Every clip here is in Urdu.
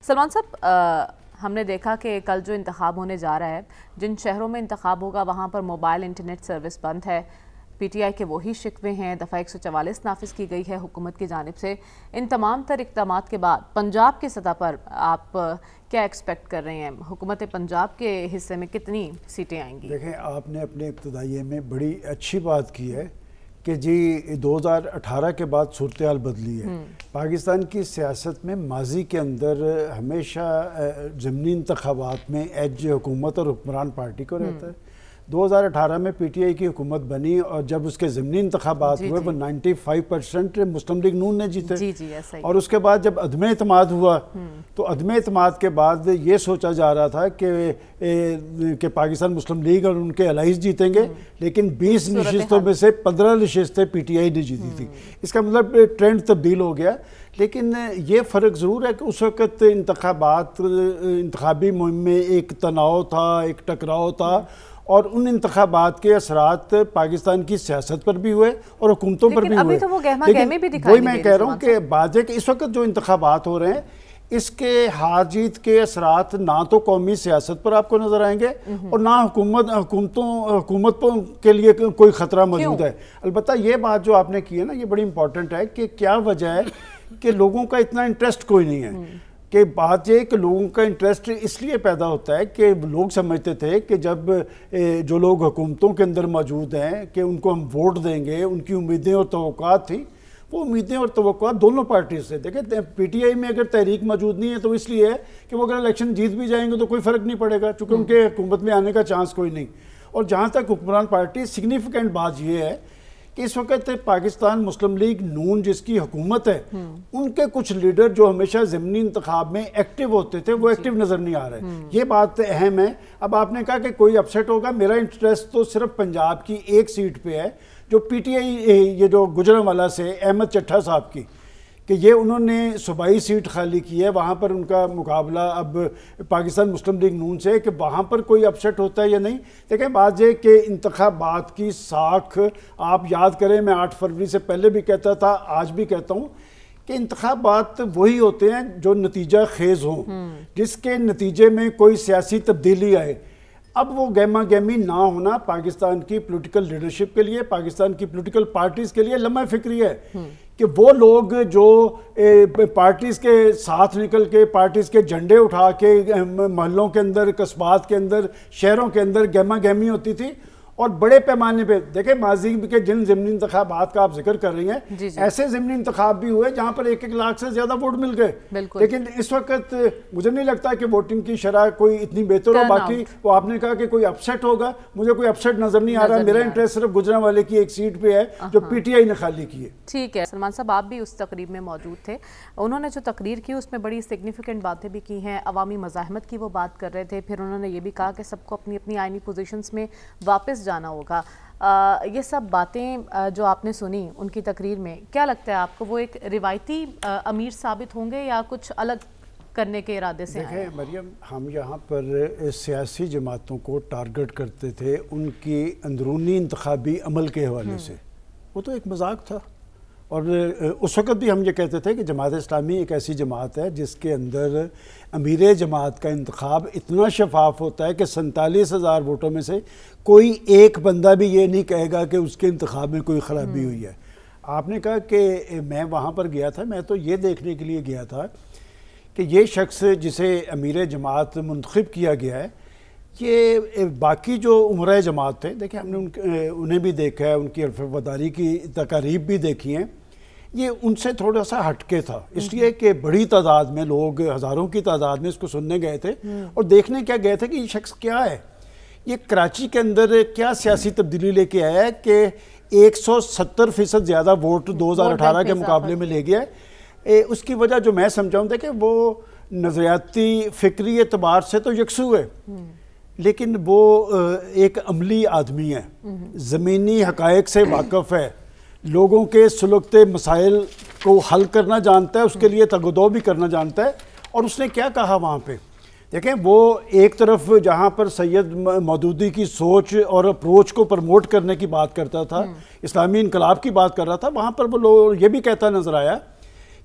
سلمان صاحب، ہم نے دیکھا کہ کل جو انتخاب ہونے جا رہا ہے، جن شہروں میں انتخاب ہوگا وہاں پر موبائل انٹرنیٹ سروس بند ہے. پی ٹی آئی کے وہی شکوے ہیں. دفعہ 144 نافذ کی گئی ہے حکومت کی جانب سے. ان تمام تر اقدامات کے بعد پنجاب کی سطح پر آپ کیا ایکسپیکٹ کر رہے ہیں؟ حکومت پنجاب کے حصے میں کتنی سیٹیں آئیں گی؟ دیکھیں، آپ نے اپنے ابتدائیے میں بڑی اچھی بات کی ہے کہ جی 2018 کے بعد صورتحال بدلی ہے. پاکستان کی سیاست میں ماضی کے اندر ہمیشہ ضمنی انتخابات میں ایج حکومت اور حکمران پارٹی کو رہتا ہے. 2018 میں پی ٹی آئی کی حکومت بنی اور جب اس کے ضمنی انتخابات ہوئے وہ 95% مسلم لیگ نون نے جیتے. اور اس کے بعد جب عدم اعتماد ہوا تو عدم اعتماد کے بعد یہ سوچا جا رہا تھا کہ پاکستان مسلم لیگ اور ان کے الائز جیتیں گے، لیکن 20 نشستوں میں سے 15 نشستیں پی ٹی آئی نے جیتی تھی. اس کا مطلب ٹرینڈ تبدیل ہو گیا. لیکن یہ فرق ضرور ہے کہ اس وقت انتخابی مہم میں ایک تناؤ تھا، ایک ٹکراؤ تھا، اور ان انتخابات کے اثرات پاکستان کی سیاست پر بھی ہوئے اور حکومتوں پر بھی ہوئے. ابھی تو وہ گہما گہمی بھی دکھائی وہی میں کہہ رہا ہوں کہ بات ہے کہ اس وقت جو انتخابات ہو رہے ہیں اس کے ہار جیت کے اثرات نہ تو قومی سیاست پر آپ کو نظر آئیں گے اور نہ حکومتوں کے لیے کوئی خطرہ موجود ہے. البتہ یہ بات جو آپ نے کی ہے نا، یہ بڑی امپورٹنٹ ہے کہ کیا وجہ ہے کہ لوگوں کا اتنا انٹرسٹ کوئی نہیں ہے. کہ بات یہ کہ لوگوں کا انٹرسٹ اس لیے پیدا ہوتا ہے کہ لوگ سمجھتے تھے کہ جب جو لوگ حکومتوں کے اندر موجود ہیں کہ ان کو ہم ووٹ دیں گے، ان کی امیدیں اور توقعات تھیں. وہ امیدیں اور توقعات دونوں پارٹیز سے. دیکھیں، پی ٹی آئی میں اگر تحریک موجود نہیں ہے تو اس لیے ہے کہ وہ اگر الیکشن جیت بھی جائیں گے تو کوئی فرق نہیں پڑے گا، چونکہ ان کے حکومت میں آنے کا چانس کوئی نہیں. اور جہاں تک حکمران پارٹی، سگنیفیکنٹ بات یہ ہے کہ اس وقت پاکستان مسلم لیگ نون جس کی حکومت ہے، ان کے کچھ لیڈر جو ہمیشہ ضمنی انتخاب میں ایکٹیو ہوتے تھے وہ ایکٹیو نظر نہیں آ رہے. یہ بات اہم ہے. اب آپ نے کہا کہ کوئی اپسیٹ ہوگا. میرا انٹرسٹ تو صرف پنجاب کی ایک سیٹ پہ ہے جو پی ٹی آئی، یہ جو گجرانوالہ سے احمد چٹھا صاحب کی، کہ یہ انہوں نے صوبائی سیٹ خالی کی ہے. وہاں پر ان کا مقابلہ اب پاکستان مسلم لیگ نون سے ہے کہ وہاں پر کوئی اپسیٹ ہوتا ہے یا نہیں. دیکھیں، بات یہ کہ انتخابات کی ساکھ آپ یاد کریں، میں 8 فروری سے پہلے بھی کہتا تھا، آج بھی کہتا ہوں کہ انتخابات وہی ہوتے ہیں جو نتیجہ خیز ہوں، جس کے نتیجے میں کوئی سیاسی تبدیلی آئے. اب وہ گہما گہمی نہ ہونا پاکستان کی پولیٹیکل لیڈرشپ کے لیے، پاکستان کی پولیٹیکل پارٹیز کے لیے لمحہ فکری ہے کہ وہ لوگ جو پارٹیز کے ساتھ نکل کے، پارٹیز کے جھنڈے اٹھا کے محلوں کے اندر، قصبات کے اندر، شہروں کے اندر گہما گہمی ہوتی تھی. اور بڑے پیمانے پہ دیکھیں، ماضی کے جن ضمنی انتخابات کا آپ ذکر کر رہی ہیں، ایسے ضمنی انتخاب بھی ہوئے جہاں پر 1 لاکھ سے زیادہ ووٹ مل گئے. لیکن اس وقت مجھے نہیں لگتا کہ ووٹنگ کی شرح کوئی اتنی بہتر ہو. باقی وہ آپ نے کہا کہ کوئی اپسیٹ ہوگا، مجھے کوئی اپسیٹ نظر نہیں آ رہا. میرا انٹرسٹ صرف گجرانوالے کی ایک سیٹ پہ ہے جو پی ٹی آئی نے خالی کی ہے. ٹھیک ہے سلمان صاحب، آپ بھی اس تقریب میں موجود تھے. انہوں نے جو تقریر کی اس میں بڑی سگنیفیکنٹ باتیں بھی کی ہیں. عوامی مزاحمت کی وہ بات کر رہے تھے. پھر انہوں نے یہ بھی کہا کہ سب کو اپنی اپنی آئینی پوزیشنز میں واپس جانا ہوگا. یہ سب باتیں جو آپ نے سنی ان کی تقریر میں، کیا لگتا ہے آپ کو وہ ایک روایتی امیر ثابت ہوں گے یا کچھ الگ کرنے کے ارادے سے؟ دیکھیں مریم، ہم یہاں پر سیاسی جماعتوں کو ٹارگٹ کرتے تھے ان کی اندرونی انتخابی عمل کے حوالے سے. وہ تو ایک مذاق تھا. اور اس وقت بھی ہم یہ کہتے تھے کہ جماعت اسلامی ایک ایسی جماعت ہے جس کے اندر امیر جماعت کا انتخاب اتنا شفاف ہوتا ہے کہ 47,000 ووٹوں میں سے کوئی ایک بندہ بھی یہ نہیں کہے گا کہ اس کے انتخاب میں کوئی خرابی ہوئی ہے. آپ نے کہا کہ میں وہاں پر گیا تھا، میں تو یہ دیکھنے کے لیے گیا تھا کہ یہ شخص جسے امیر جماعت منتخب کیا گیا ہے، یہ باقی جو عمرہ جماعت تھے، دیکھیں ہم نے انہیں بھی دیکھا ہے، ان کی حلف وفاداری کی تقاریب بھی دیکھی ہیں، یہ ان سے تھوڑا سا ہٹ کے تھا. اس لیے کہ بڑی تعداد میں لوگ، ہزاروں کی تعداد میں اس کو سننے گئے تھے اور دیکھنے کیا گئے تھے کہ یہ شخص کیا ہے، یہ کراچی کے اندر کیا سیاسی تبدیلی لے کے آیا ہے کہ 170% زیادہ ووٹ 2018 کے مقابلے میں لے گیا ہے. اس کی وجہ جو میں سمجھاؤں تھا کہ وہ نظریاتی فکری اعتبار سے تو یکسو ہے، لیکن وہ ایک عملی آدمی ہے، زمینی حقائق سے واقف ہے، لوگوں کے سلگتے مسائل کو حل کرنا جانتا ہے، اس کے لیے تگ و دو بھی کرنا جانتا ہے. اور اس نے کیا کہا وہاں پہ، دیکھیں وہ ایک طرف جہاں پر سید مودودی کی سوچ اور اپروچ کو پروموٹ کرنے کی بات کرتا تھا، اسلامی انقلاب کی بات کر رہا تھا، وہاں پر وہ لوگ یہ بھی کہتا نظر آیا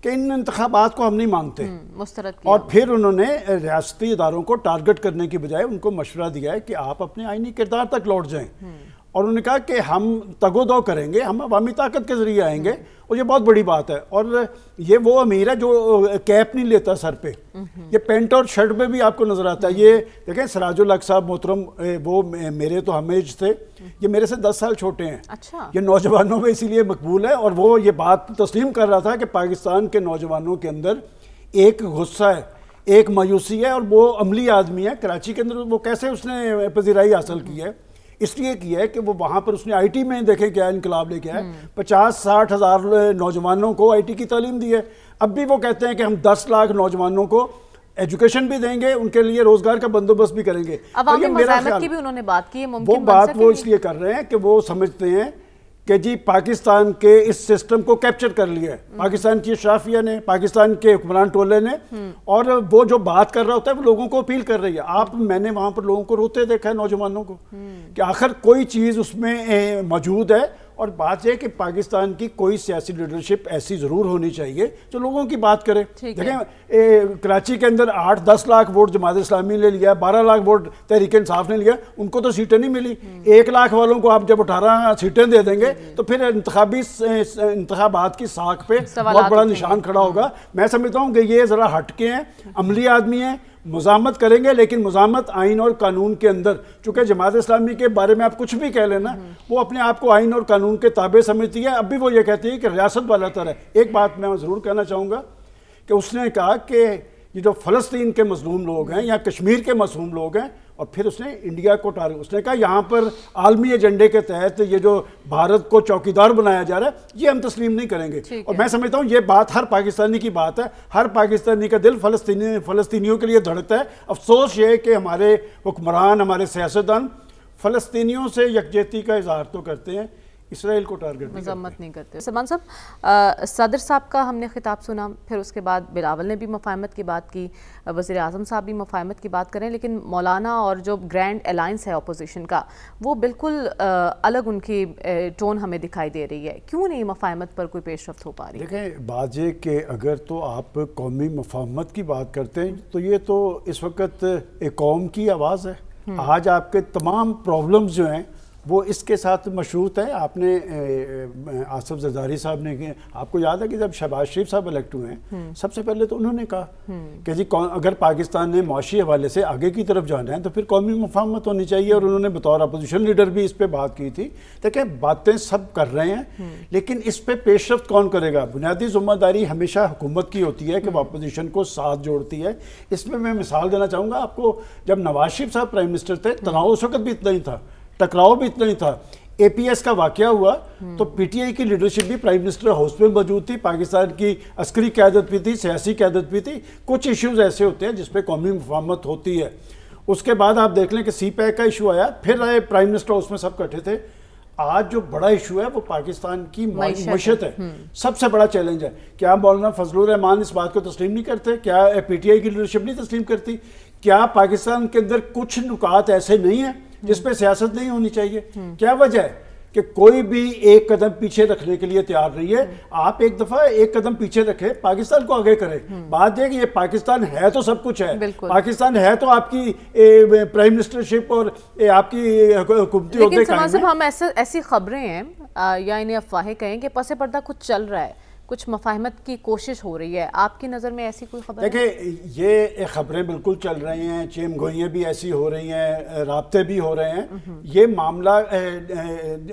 کہ ان انتخابات کو ہم نہیں مانتے، مسترد کیا، اور پھر انہوں نے ریاستی اداروں کو ٹارگٹ کرنے کی بجائے ان کو مشورہ دیا ہے کہ آپ اپنے آئینی کردار تک لوٹ جائیں، اور انہوں نے کہا کہ ہم تگ و دو کریں گے، ہم عوامی طاقت کے ذریعے آئیں گے، اور یہ بہت بڑی بات ہے۔ اور یہ وہ امیر ہے جو کیپ نہیں لیتا سر پہ، یہ پینٹ اور شرٹ میں بھی آپ کو نظر آتا ہے۔ یہ دیکھیں سراج الحق صاحب محترم، وہ میرے تو ہم ایج تھے، یہ میرے سے 10 سال چھوٹے ہیں، یہ نوجوانوں میں اسی لیے مقبول ہے، اور وہ یہ بات تسلیم کر رہا تھا کہ پاکستان کے نوجوانوں کے اندر ایک غصہ ہے، ایک مایوسی ہے، اور وہ عملی آدمی ہے۔ کراچی کے اندر وہ کیسے اس نے پذیرائی حاصل کی ہے؟ اس لیے کیا ہے کہ وہ وہاں پر اس نے آئی ٹی میں دیکھیں کیا انقلاب لے کے آئے، 50-60 ہزار نوجوانوں کو آئی ٹی کی تعلیم دی ہے۔ اب بھی وہ کہتے ہیں کہ ہم 10 لاکھ نوجوانوں کو ایجوکیشن بھی دیں گے، ان کے لیے روزگار کا بندوبست بھی کریں گے۔ عوامی مزاحمت کی بھی انہوں نے بات کی ہے، ممکن وہ بات وہ اس لیے کر رہے ہیں کہ وہ سمجھتے ہیں کہ جی پاکستان کے اس سسٹم کو کیپچر کر لیا ہے پاکستان کی اشرافیہ نے، پاکستان کے حکمران ٹولے نے، اور وہ جو بات کر رہا ہوتا ہے وہ لوگوں کو اپیل کر رہی ہے۔ میں نے وہاں پر لوگوں کو روتے دیکھا ہے، نوجوانوں کو، کہ آخر کوئی چیز اس میں موجود ہے۔ اور بات یہ کہ پاکستان کی کوئی سیاسی لیڈرشپ ایسی ضرور ہونی چاہیے جو لوگوں کی بات کرے۔ دیکھیں کراچی کے اندر 8-10 لاکھ ووٹ جماعت اسلامی نے لیا، 12 لاکھ ووٹ تحریک انصاف نے لیا، ان کو تو سیٹیں نہیں ملی۔ 1 لاکھ والوں کو آپ جب 18 سیٹیں دے دیں گے تو پھر انتخابات کی ساکھ پہ بہت بڑا نشان کھڑا ہوگا۔ میں سمجھتا ہوں کہ یہ ذرا ہٹ کے ہیں، عملی آدمی ہیں، مزاحمت کریں گے، لیکن مزاحمت آئین اور قانون کے اندر، چونکہ جماعت اسلامی کے بارے میں آپ کچھ بھی کہہ لینا، وہ اپنے آپ کو آئین اور قانون کے تابع سمجھتی ہے۔ اب بھی وہ یہ کہتی ہے کہ ریاست والا تر ہے۔ ایک بات میں ضرور کہنا چاہوں گا کہ اس نے کہا کہ یہ جو فلسطین کے مظلوم لوگ ہیں یا کشمیر کے مظلوم لوگ ہیں، اور پھر اس نے انڈیا کو اس نے کہا یہاں پر عالمی ایجنڈے کے تحت یہ جو بھارت کو چوکیدار بنایا جا رہا ہے یہ ہم تسلیم نہیں کریں گے۔ اور میں سمجھتا ہوں یہ بات ہر پاکستانی کی بات ہے، ہر پاکستانی کا دل فلسطینیوں کے لیے دھڑکتا ہے۔ افسوس یہ ہے کہ ہمارے حکمران، ہمارے سیاستدان فلسطینیوں سے یکجہتی کا اظہار تو کرتے ہیں، اسرائیل کو ٹارگٹ مذمت نہیں کرتے۔ سلمان صاحب، صدر صاحب کا ہم نے خطاب سنا، پھر اس کے بعد بلاول نے بھی مفاہمت کی بات کی، وزیر اعظم صاحب بھی مفاہمت کی بات کریں، لیکن مولانا اور جو گرینڈ الائنس ہے اپوزیشن کا، وہ بالکل الگ ان کی ٹون ہمیں دکھائی دے رہی ہے۔ کیوں نہیں مفاہمت پر کوئی پیش رفت ہو پا رہی؟ دیکھیں بات یہ کہ اگر تو آپ قومی مفاہمت کی بات کرتے ہیں تو یہ تو اس وقت ایک قوم کی آواز ہے۔ آج آپ کے تمام پرابلمز جو ہیں وہ اس کے ساتھ مشروط ہے۔ آپ نے آصف زرداری صاحب نے، آپ کو یاد ہے کہ جب شہباز شریف صاحب الیکٹ ہوئے ہیں سب سے پہلے تو انہوں نے کہا کہ جی اگر پاکستان نے معاشی حوالے سے آگے کی طرف جانا ہے تو پھر قومی مفاہمت ہونی چاہیے، اور انہوں نے بطور اپوزیشن لیڈر بھی اس پہ بات کی تھی۔ دیکھیں باتیں سب کر رہے ہیں، لیکن اس پہ پیش رفت کون کرے گا؟ بنیادی ذمہ داری ہمیشہ حکومت کی ہوتی ہے کہ وہ اپوزیشن کو ساتھ جوڑتی ہے۔ اس میں میں مثال دینا چاہوں گا آپ کو، جب نواز شریف صاحب پرائم منسٹر تھے تناؤ اس وقت بھی اتنا ہی تھا، ٹکراؤ بھی اتنا ہی تھا۔ اے پی ایس کا واقعہ ہوا تو پی ٹی آئی کی لیڈرشپ بھی پرائم منسٹر ہاؤس میں موجود تھی، پاکستان کی عسکری قیادت بھی تھی، سیاسی قیادت بھی تھی۔ کچھ ایشوز ایسے ہوتے ہیں جس پہ قومی مفاہمت ہوتی ہے۔ اس کے بعد آپ دیکھ لیں کہ سی پیک کا ایشو آیا، پھر آئے پرائم منسٹر ہاؤس میں سب کٹھے تھے۔ آج جو بڑا ایشو ہے وہ پاکستان کی معیشت ہے، سب سے بڑا چیلنج ہے۔ کیا مولانا فضل الرحمان اس بات کو تسلیم نہیں کرتے؟ کیا پی ٹی آئی کی لیڈرشپ نہیں تسلیم کرتی؟ کیا پاکستان کے اندر کچھ نکات ایسے نہیں ہیں جس پہ سیاست نہیں ہونی چاہیے؟ کیا وجہ ہے کہ کوئی بھی ایک قدم پیچھے رکھنے کے لیے تیار نہیں ہے؟ آپ ایک دفعہ ایک قدم پیچھے رکھیں، پاکستان کو آگے کریں۔ بات یہ کہ یہ پاکستان ہے تو سب کچھ ہے، پاکستان ہے تو آپ کی پرائم منسٹرشپ اور آپ کی حکومتی عہدے لیکن سلمان صاحب ہم ایسی خبریں ہیں یا انہیں افواہیں کہیں کہ پس پردہ کچھ چل رہا ہے، کچھ مفاہمت کی کوشش ہو رہی ہے، آپ کی نظر میں ایسی کوئی خبر ہے؟ دیکھیں یہ خبریں بالکل چل رہی ہیں، چیم گوئیاں بھی ایسی ہو رہی ہیں، رابطے بھی ہو رہے ہیں۔ یہ معاملہ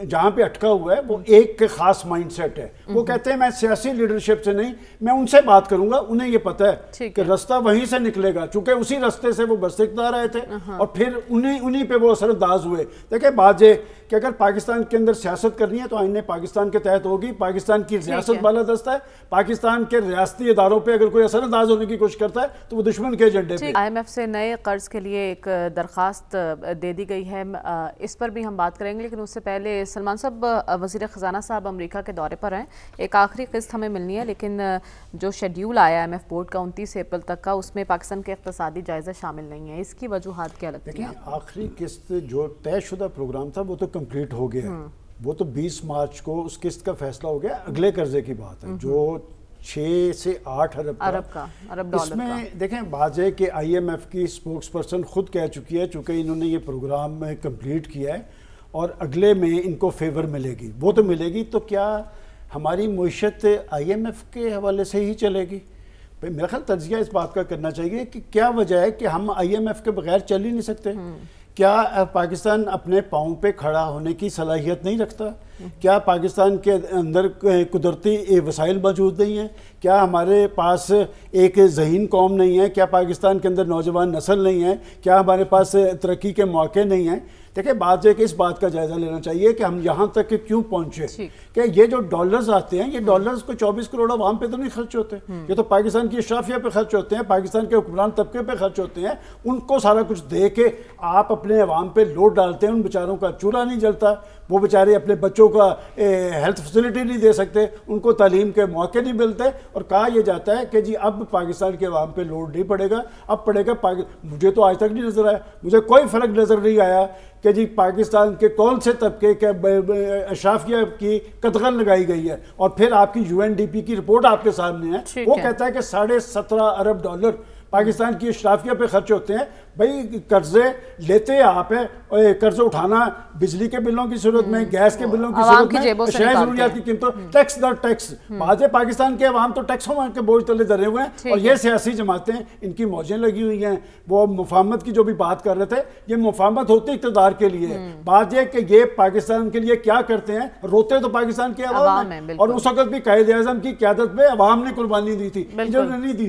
جہاں پہ اٹکا ہوا ہے وہ ایک خاص مائنڈ سیٹ ہے۔ وہ کہتے ہیں میں سیاسی لیڈرشپ سے نہیں، میں ان سے بات کروں گا۔ انہیں یہ پتہ ہے کہ رستہ وہیں سے نکلے گا، چونکہ اسی رستے سے وہ برسکتا رہے تھے اور پھر انہیں پہ وہ اثر انداز ہوئے۔ دیکھیں بات یہ کہ اگر پاکستان کے اندر سیاست کرنی ہے تو آئین پاکستان کے تحت ہوگی۔ پاکستان کی ریاست بالادست ہے، پاکستان کے ریاستی اداروں پہ اگر کوئی اثر انداز ہونے کی کوشش کرتا ہے تو وہ دشمن کے ایجنڈے پہ۔ آئی ایم ایف سے نئے قرض کے لیے ایک درخواست دے دی گئی ہے، اس پر بھی ہم بات کریں گے، لیکن اس سے پہلے سلمان صاحب، وزیر خزانہ صاحب امریکہ کے دورے پر ہیں، ایک آخری قسط ہمیں ملنی ہے، لیکن جو شیڈیول آیا ایم ایف بورڈ کا 29 اپریل تک کا، اس میں پاکستان کے اقتصادی جائزہ شامل نہیں ہے۔ اس کی وجوہات کیا لگتی ہیں؟ آخری قسط جو طے شدہ پروگرام تھا وہ تو کمپلیٹ ہو گیا، وہ تو 20 مارچ کو اس قسط کا فیصلہ ہو گیا۔ اگلے قرضے کی بات ہے جو 6 سے 8 ارب ارب ڈالر اس میں دیکھیں بات ہے کہ آئی ایم ایف کی سپوکس پرسن خود کہہ چکی ہے، چونکہ انہوں نے یہ پروگرام کمپلیٹ کیا ہے اور اگلے میں ان کو فیور ملے گی، وہ تو ملے گی، تو کیا ہماری معیشت آئی ایم ایف کے حوالے سے ہی چلے گی؟ میرا خیال تجزیہ اس بات کا کرنا چاہیے کہ کیا وجہ ہے کہ ہم آئی ایم ایف کے بغیر چل ہی نہیں سکتے؟ کیا پاکستان اپنے پاؤں پہ کھڑا ہونے کی صلاحیت نہیں رکھتا؟ کیا پاکستان کے اندر قدرتی وسائل موجود نہیں ہیں؟ کیا ہمارے پاس ایک ذہین قوم نہیں ہے؟ کیا پاکستان کے اندر نوجوان نسل نہیں ہے؟ کیا ہمارے پاس ترقی کے موقع نہیں ہیں؟ دیکھیں بات ہے کہ اس بات کا جائزہ لینا چاہیے کہ ہم یہاں تک کیوں پہنچے، کہ یہ جو ڈالرز آتے ہیں، یہ ڈالرز کو 24 کروڑ عوام پہ تو نہیں خرچ ہوتے، یہ تو پاکستان کی اشرافیہ پہ خرچ ہوتے ہیں، پاکستان کے حکمران طبقے پہ خرچ ہوتے ہیں. ان کو سارا کچھ دے کے آپ اپنے عوام پہ لوڈ ڈالتے ہیں، ان بیچاروں کا چولہا نہیں جلتا، وہ بیچارے اپنے بچوں کا ہیلتھ فیسلٹی نہیں دے سکتے، ان کو تعلیم کے موقع نہیں ملتے، اور کہا یہ جاتا ہے کہ جی اب پاکستان کے عوام پہ لوڈ نہیں پڑے گا، اب پڑے گا مجھے تو آج تک نہیں نظر آیا، مجھے کوئی فرق نظر نہیں آیا کہ جی پاکستان کے کون سے طبقے کے اشرافیہ کی قدغن لگائی گئی ہے. اور پھر آپ کی یو این ڈی پی کی رپورٹ آپ کے سامنے ہے، وہ کہتا ہے کہ 17.5 ارب ڈالر پاکستان کی اشرافیہ پہ خرچ ہوتے ہیں. بھئی قرضے لیتے آپ ہیں، قرض اٹھانا بجلی کے بلوں کی صورت میں، گیس کے بلوں کی صورت میں، اشیاء ضروریات کی قیمتوں، ٹیکس در ٹیکس. بات ہے پاکستان کے عوام تو ٹیکسوں کے بوجھ تلے دھرے ہوئے ہیں، اور یہ سیاسی جماعتیں ان کی موجیں لگی ہوئی ہیں. وہ مفاہمت کی جو بھی بات کر رہے تھے، یہ مفاہمت ہوتی اقتدار کے لیے. بات یہ کہ یہ پاکستان کے لیے کیا کرتے ہیں، روتے تو پاکستان کے عوام ہیں، اور اس وقت بھی قائد اعظم کی قیادت میں عوام نے قربانی دی تھی، انہوں نے نہیں دی.